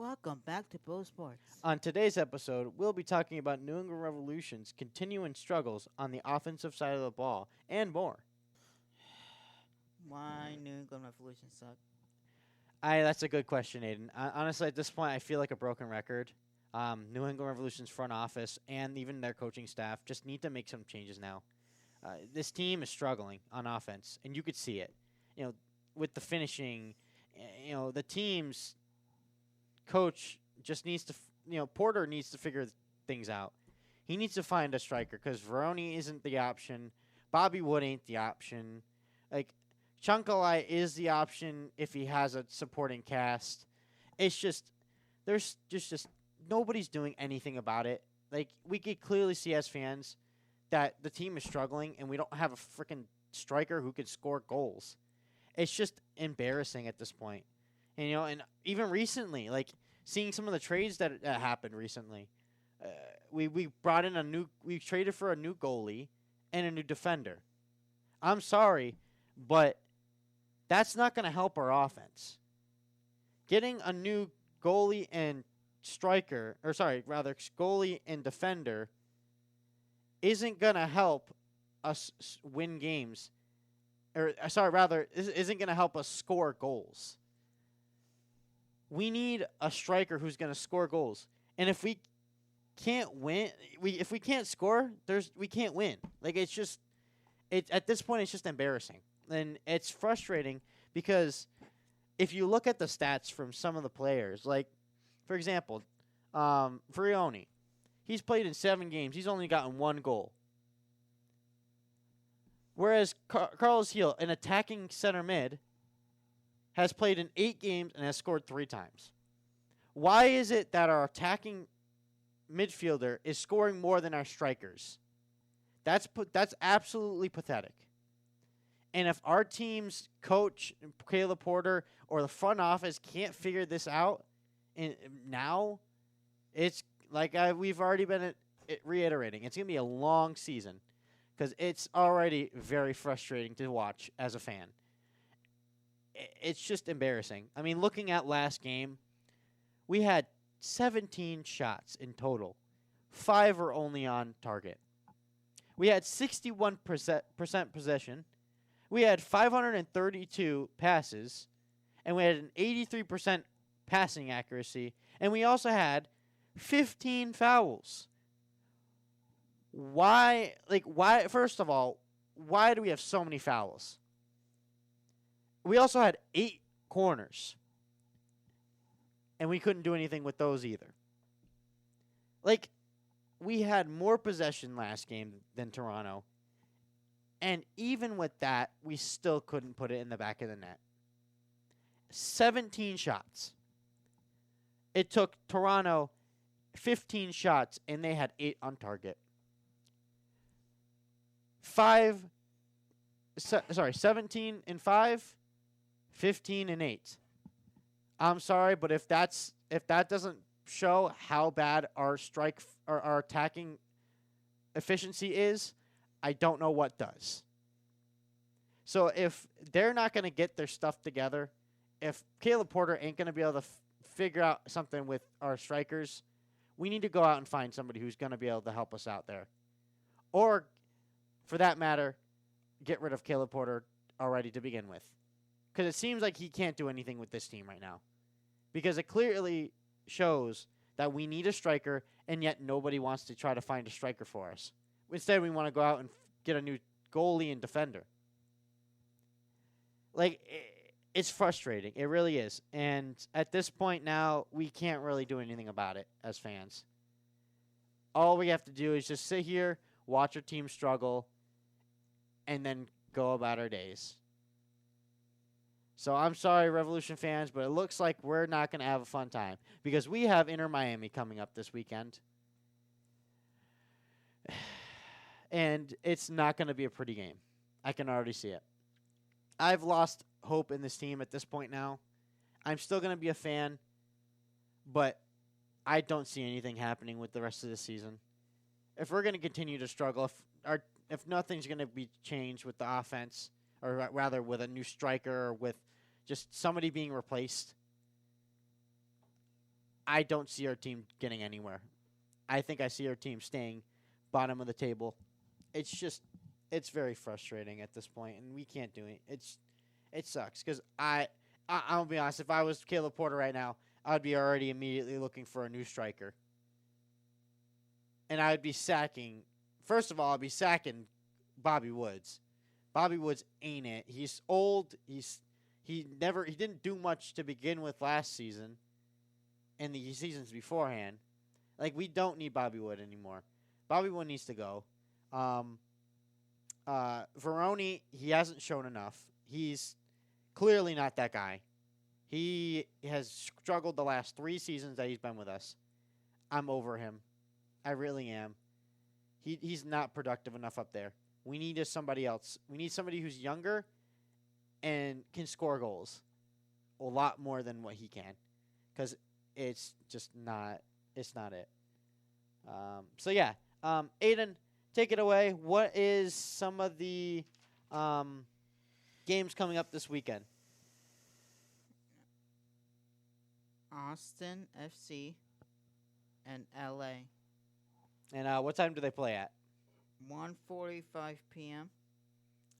Welcome back to Pro Sports. On today's episode, we'll be talking about New England Revolution's continuing struggles on the offensive side of the ball and more. Why New England Revolution suck? That's a good question, Aiden. Honestly, at this point, I feel like a broken record. New England Revolution's front office and even their coaching staff just need to make some changes now. This team is struggling on offense, and you could see it. With the finishing, the team's coach just needs to, Porter needs to figure things out. He needs to find a striker because Veroni isn't the option. Bobby Wood ain't the option. Like, Chunkalai is the option if he has a supporting cast. It's just, there's just nobody's doing anything about it. Like, we could clearly see as fans that the team is struggling and we don't have a freaking striker who can score goals. It's just embarrassing at this point. And even recently, like seeing some of the trades that happened recently, we brought in we traded for a new goalie and a new defender. I'm sorry, but that's not going to help our offense. Getting a new goalie and goalie and defender isn't going to help us win games. Isn't going to help us score goals. We need a striker who's going to score goals. And if we can't win, if we can't score, we can't win. Like, at this point, it's just embarrassing. And it's frustrating because if you look at the stats from some of the players, like, for example, Frioni, he's played in 7 games. He's only gotten 1 goal. Whereas Carlos Heel, an attacking center mid, has played in 8 games and has scored 3 times. Why is it that our attacking midfielder is scoring more than our strikers? That's absolutely pathetic. And if our team's coach, Caleb Porter, or the front office can't figure this out now, it's like we've already been reiterating. It's going to be a long season because it's already very frustrating to watch as a fan. It's just embarrassing. I mean, looking at last game, we had 17 shots in total. 5 were only on target. We had 61% possession. We had 532 passes. And we had an 83% passing accuracy. And we also had 15 fouls. Why, first of all, why do we have so many fouls? We also had 8 corners. And we couldn't do anything with those either. Like, we had more possession last game than Toronto. And even with that, we still couldn't put it in the back of the net. 17 shots. It took Toronto 15 shots, and they had 8 on target. 17 and 5. 15 and 8. I'm sorry, but if that doesn't show how bad our attacking efficiency is, I don't know what does. So if they're not going to get their stuff together, if Caleb Porter ain't going to be able to figure out something with our strikers, we need to go out and find somebody who's going to be able to help us out there. Or, for that matter, get rid of Caleb Porter already to begin with. Because it seems like he can't do anything with this team right now. Because it clearly shows that we need a striker, and yet nobody wants to try to find a striker for us. Instead, we want to go out and get a new goalie and defender. Like, it's frustrating. It really is. And at this point now, we can't really do anything about it as fans. All we have to do is just sit here, watch our team struggle, and then go about our days. So I'm sorry, Revolution fans, but it looks like we're not going to have a fun time because we have Inter Miami coming up this weekend. And it's not going to be a pretty game. I can already see it. I've lost hope in this team at this point now. I'm still going to be a fan, but I don't see anything happening with the rest of the season. If we're going to continue to struggle, if nothing's going to be changed with the offense, or rather with a new striker or with just somebody being replaced, I don't see our team getting anywhere. I think I see our team staying bottom of the table. It's very frustrating at this point, and we can't do it. It sucks because I'll be honest. If I was Caleb Porter right now, I'd be already immediately looking for a new striker, and I'd be sacking. First of all, I'd be sacking Bobby Woods. Bobby Woods ain't it. He's old. He didn't do much to begin with last season, and the seasons beforehand. Like, we don't need Bobby Wood anymore. Bobby Wood needs to go. Veroni, he hasn't shown enough. He's clearly not that guy. He has struggled the last 3 seasons that he's been with us. I'm over him. I really am. He's not productive enough up there. We need somebody else. We need somebody who's younger and can score goals a lot more than what he can, because it's just not. It's not it. So yeah, Aidan, take it away. What is some of the games coming up this weekend? Austin FC and LA. And what time do they play at? 1:45 p.m.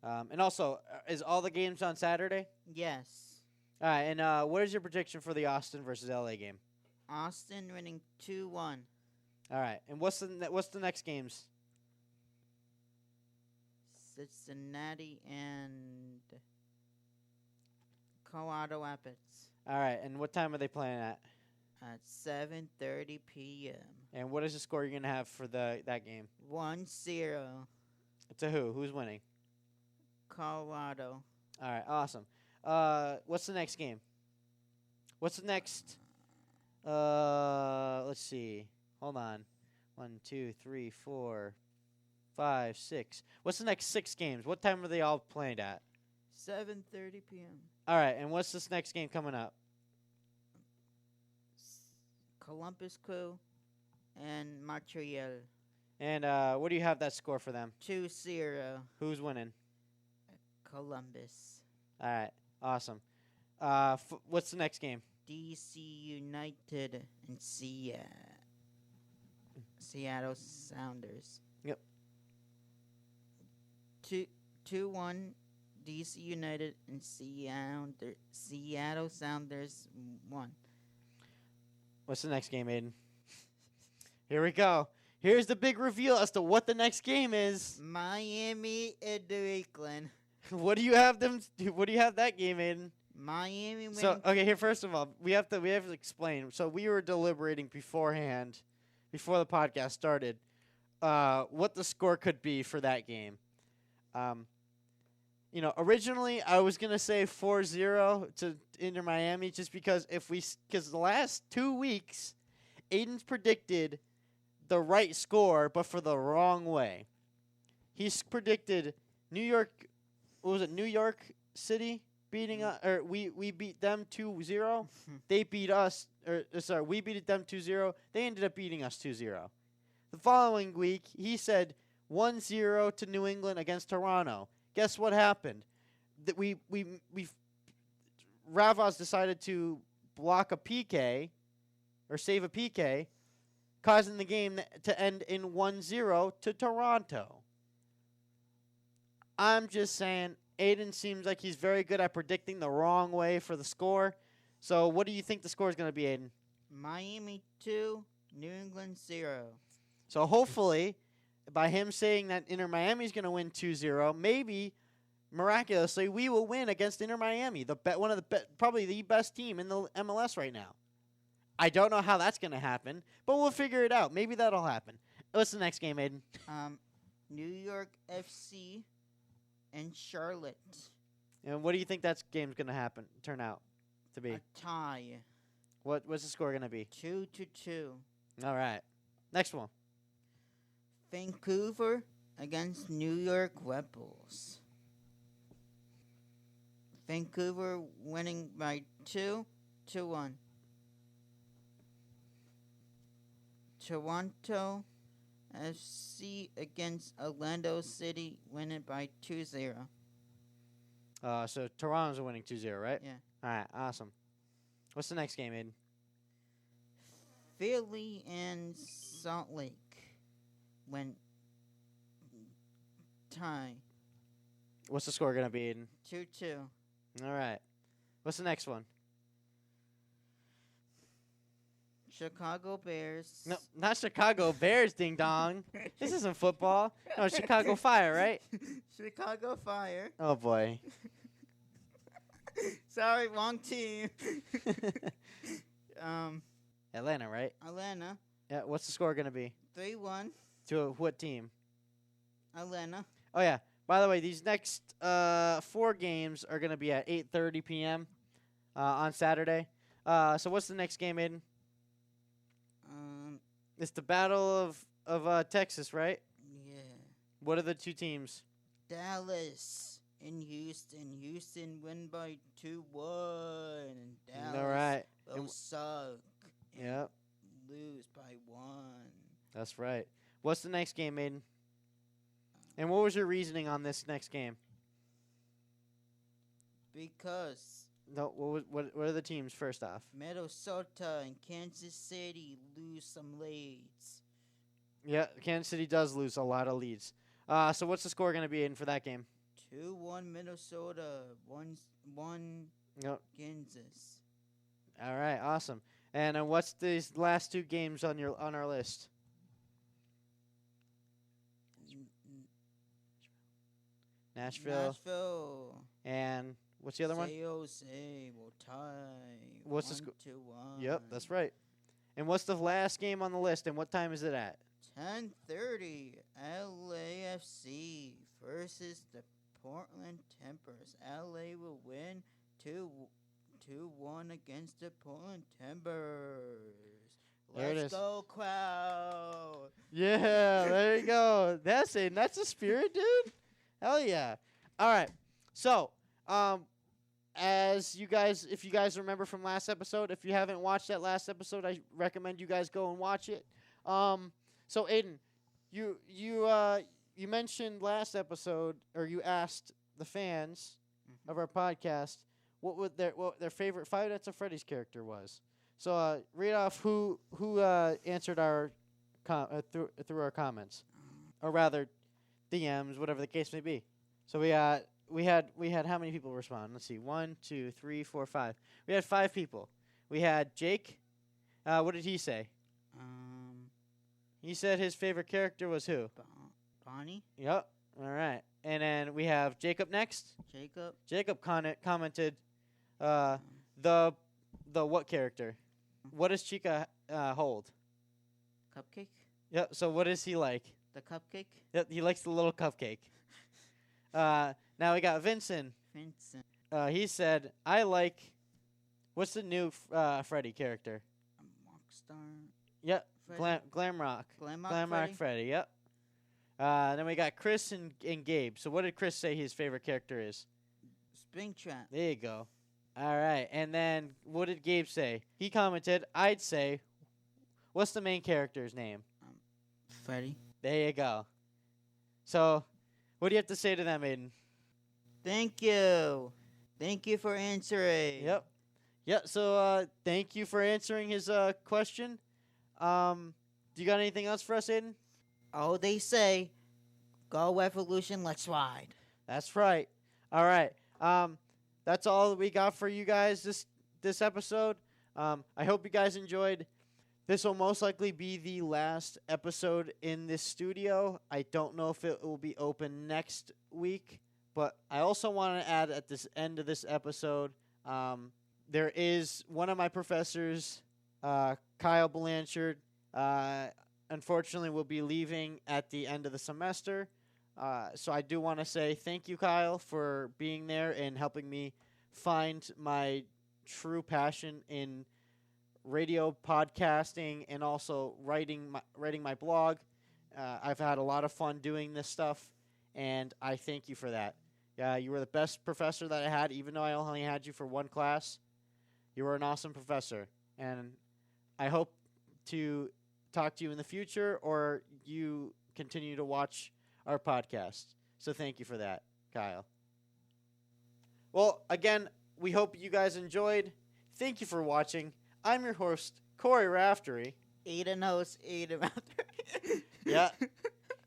And also, is all the games on Saturday? Yes. All right. And what is your prediction for the Austin versus LA game? Austin winning 2-1. All right. And what's the next games? Cincinnati and Colorado Rapids All right. And what time are they playing at? at 7:30 p.m. And what is the score you're gonna have for that game? 1-0 To who? Who's winning? Colorado. All right. Awesome. What's the next game? What's the next? Let's see. Hold on. 1, 2, 3, 4, 5, 6. What's the next 6 games? What time are they all playing at? 7:30 p.m. All right. And what's this next game coming up? Columbus Crew and Montreal. And what do you have that score for them? 2-0 Who's winning? Columbus. All right. Awesome. What's the next game? DC United and Seattle Sounders. Yep. 2-1 DC United and Seattle Sounders won. What's the next game, Aiden? Here we go. Here's the big reveal as to what the next game is. Miami and New England. What do you have them? What do you have that game, Aiden? Miami winning. So okay, here first of all, we have to explain. So we were deliberating beforehand, before the podcast started, what the score could be for that game. Originally I was gonna say 4-0 to Inter Miami, just because because the last 2 weeks, Aiden's predicted the right score, but for the wrong way. He's predicted New York. What was it? New York City beating us, or we beat them 2-0. They beat us, we beat them 2-0. They ended up beating us 2-0. The following week, he said 1-0 to New England against Toronto. Guess what happened? That Ravos decided to block a PK or save a PK, causing the game to end in 1-0 to Toronto. I'm just saying, Aiden seems like he's very good at predicting the wrong way for the score. So what do you think the score is going to be, Aiden? Miami 2, New England 0. So hopefully, by him saying that Inter Miami is going to win 2-0, maybe miraculously we will win against Inter Miami, probably the best team in the MLS right now. I don't know how that's going to happen, but we'll figure it out. Maybe that'll happen. What's the next game, Aiden? New York FC and Charlotte. And what do you think that game's going to turn out to be? A tie. What's the score going to be? 2-2. All right. Next one. Vancouver against New York Red Bulls. Vancouver winning by 2-1. Toronto FC against Orlando City winning by 2-0. So Toronto's winning 2-0, right? Yeah. All right, awesome. What's the next game, Aiden? Philly and Salt Lake went tie What's the score gonna be, Aiden? 2-2. All right. What's the next one? Chicago Bears. No, not Chicago Bears, ding dong. This isn't football. No, it's Chicago Fire, right? Chicago Fire. Oh boy. Sorry, wrong team. Atlanta, right? Atlanta. Yeah. What's the score gonna be? 3-1. To what team? Atlanta. Oh yeah. By the way, these next 4 games are gonna be at 8:30 p.m. On Saturday. So what's the next game, Aiden? It's the Battle of Texas, right? Yeah. What are the 2 teams? Dallas and Houston. Houston win by 2-1. Dallas All right. will suck. and Yep. Lose by 1. That's right. What's the next game, Aiden? And what was your reasoning on this next game? Because No, what are the teams first off? Minnesota and Kansas City lose some leads. Yeah, Kansas City does lose a lot of leads. So what's the score going to be, Aiden, for that game? 2-1 Minnesota. 1 Yep. Kansas. All right, awesome. And what's these last 2 games on our list? Nashville. And what's the other one? San Jose will tie. What's the 1-1. Yep, that's right. And what's the last game on the list, and what time is it at? 10:30. LAFC versus the Portland Timbers. LA will win 2-1 against the Portland Timbers. There it Let's is. go, crowd. Yeah, there you go. That's it. That's the spirit, dude. Hell yeah. All right. So, as you guys, if you guys remember from last episode, if you haven't watched that last episode, I recommend you guys go and watch it. So Aiden, you mentioned last episode, or you asked the fans of our podcast what their favorite Five Nights at Freddy's character was. So read off who answered our through our comments, or rather DMs, whatever the case may be. So we had how many people respond? Let's see, 1, 2, 3, 4, 5. We had 5 people. We had Jake. What did he say? He said his favorite character was who? Bonnie. Yep. All right. And then we have Jacob next. Jacob. Jacob commented, the what character? What does Chica hold? Cupcake. Yep. So what is he like? The cupcake. Yep. He likes the little cupcake. Now we got Vincent. Vincent. He said, I like. What's the new Freddy character? Rockstar. Yep. Freddy. Glamrock. Glamrock Freddy. Yep. Then we got Chris and Gabe. So what did Chris say his favorite character is? Springtrap. There you go. All right. And then what did Gabe say? He commented, I'd say, what's the main character's name? Freddy. There you go. So what do you have to say to them, Aiden? Thank you. Thank you for answering. Yep. Yep. So thank you for answering his question. Do you got anything else for us, Aiden? Oh, they say, go Revolution, let's ride. That's right. All right. That's all that we got for you guys this episode. I hope you guys enjoyed. This will most likely be the last episode in this studio. I don't know if it will be open next week, but I also want to add at this end of this episode, there is one of my professors, Kyle Blanchard, unfortunately will be leaving at the end of the semester. So I do want to say thank you, Kyle, for being there and helping me find my true passion in radio podcasting and also writing my blog. I've had a lot of fun doing this stuff, and I thank you for that. You were the best professor that I had, even though I only had you for one class. You were an awesome professor, and I hope to talk to you in the future, or you continue to watch our podcast. So thank you for that, Kyle. Well, again, we hope you guys enjoyed. Thank you for watching. I'm your host, Corey Raftery. Aidan host, Aidan Raftery. Yeah.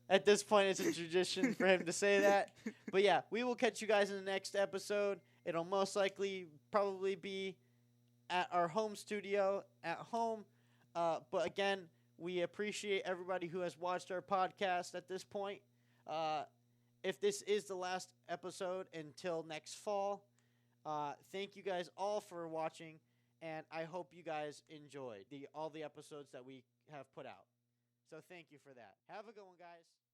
At this point, it's a tradition for him to say that. But yeah, we will catch you guys in the next episode. It'll most likely probably be at our home studio at home. But again, we appreciate everybody who has watched our podcast at this point. If this is the last episode until next fall, thank you guys all for watching, and I hope you guys enjoy all the episodes that we have put out. So thank you for that. Have a good one, guys.